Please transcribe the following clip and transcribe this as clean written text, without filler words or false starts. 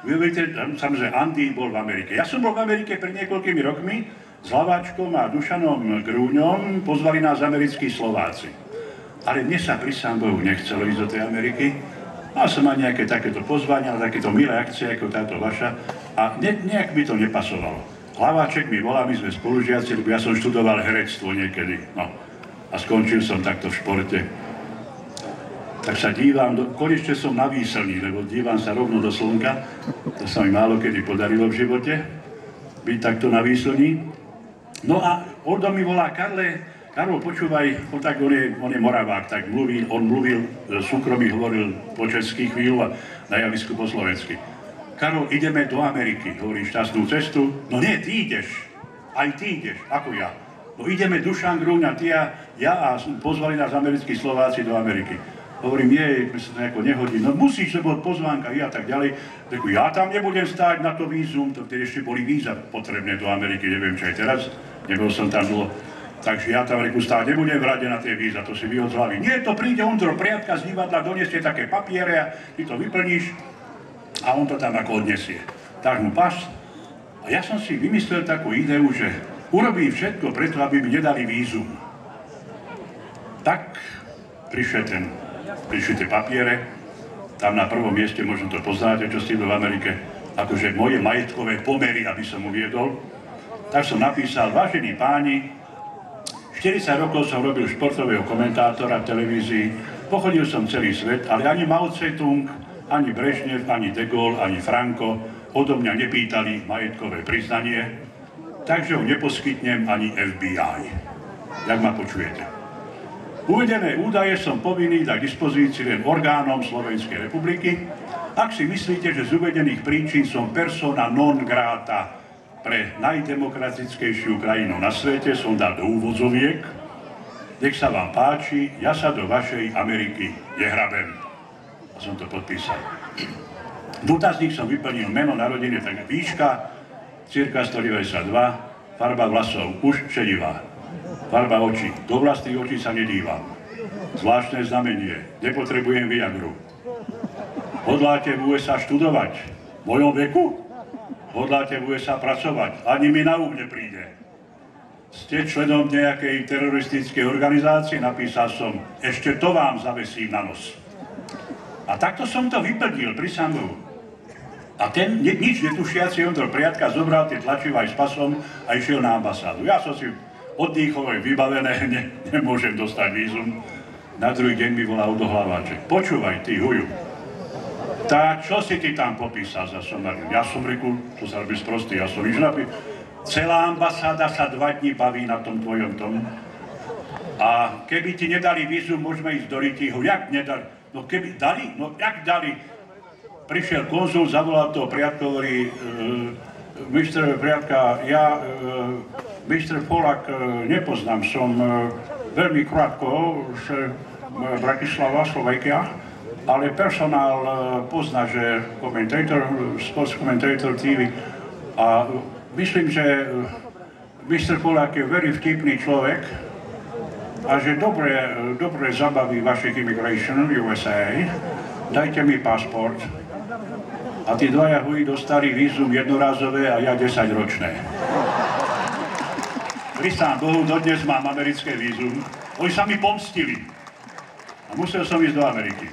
Vy viete, samozrejme, Andy bol v Amerike. Ja som bol v Amerike pred niekoľkými rokmi s Hlaváčkom a Dušanom Grúňom, pozvali nás americkí Slováci. Ale mne sa prisám Bohu nechcelo ísť do tej Ameriky. Mal som aj nejaké takéto pozvania, takéto milé akcie ako táto vaša a nejak mi to nepasovalo. Hlaváček mi volá, my sme spolužiaci, lebo ja som študoval herectvo niekedy. No. A skončil som takto v športe. Tak sa dívam, konečne som na výslni, lebo dívam sa rovno do slnka. To sa mi málo kedy podarilo v živote, byť takto na výslni. No a Oldo mi volá, Karol, počúvaj, on je Moravák, tak on mluvil, súkromí hovoril po česky chvíľu a na javisku po slovensky. Karol, ideme do Ameriky, hovorí, šťastnú cestu. No nie, ty ideš, aj ty ideš, ako ja. No ideme Dušan Grúň a ty a ja a pozvali nás americkí Slováci do Ameriky. Hovorím, mi sa to nejako nehodí, no musíš, lebo pozvánka a tak ďalej. Tak ja tam nebudem stáť na to vízum, to vtedy ešte boli víza potrebné do Ameriky, neviem, čo aj teraz, nebol som tam dlho. Takže ja tam stáť nebudem v rade na tie víza, to si vyhod z hlavy. Nie, to príde Ondro Priatka z divadla, doniesie také papiere a ty to vyplníš a on to tam ako odniesie. Tak mu pas. A ja som si vymyslel takú ideu, že urobím všetko preto, aby mi nedali vízum. Tak prišli tie papiere, tam na prvom mieste, možno to poznáte, čo ste v Amerike, akože moje majetkové pomery, aby som uviedol. Tak som napísal, vážení páni, 40 rokov som robil športového komentátora v televízii, pochodil som celý svet, ale ani Mao Tse-tung, ani Brežnev, ani De Gaulle, ani Franco odo mňa nepýtali majetkové priznanie, takže ho neposkytnem ani FBI. Jak ma počujete? Uvedené údaje som povinný dať k dispozícii len orgánom Slovenskej republiky. Ak si myslíte, že z uvedených príčin som persona non grata pre najdemokratickejšiu krajinu na svete, som dal do úvodzoviek. Nech sa vám páči, ja sa do vašej Ameriky nehrabem. A som to podpísal. Dotazník som vyplnil meno, narodenie, tak výška, cirka 192, farba vlasov, už šedivá. Farba očí, do vlastných očí sa nedívam. Zvláštne znamenie, nepotrebujem Viagru. Hodláte v USA študovať? V mojom veku? Hodláte v USA pracovať? Ani mi na nepríde. Ste členom nejakej teroristickej organizácie? Napísal som, ešte to vám zavesím na nos. A takto som to vyplnil pri Bohu. A ten nič netušiaci Ondro Priatka zobral tie tlačivá aj s pasom a išiel na ambasádu. Ja som si oddychové vybavené, nemôžem dostať vízum. Na druhý deň mi volá Udo Hlaváček. Počúvaj, ty huju. Tak čo si ty tam popísal za somarinu? Ja som řekl, to sa robí sprostý, ja som nič napísal. Celá ambasáda sa 2 dní baví na tom tvojom tomu. A keby ti nedali vízum, môžeme ísť do Rytího. Jak nedali? No keby dali? No jak dali? Prišiel konzul, zavolal toho Priatka, hovorí, Mr. Priatka, ja Mr. Polak nepoznám, som veľmi krátko z Bratislava, Slovakia, ale personál pozná, že sports commentator TV a myslím, že Mr. Polak je veľmi vtipný človek a že dobre zabaví vašich immigration USA. Dajte mi pasport. A tí dvaja huji dostali vízum jednorázové a ja 10-ročné. Prisám Bohu, dodnes mám americké vízum. Oni sa mi pomstili. A musel som ísť do Ameriky.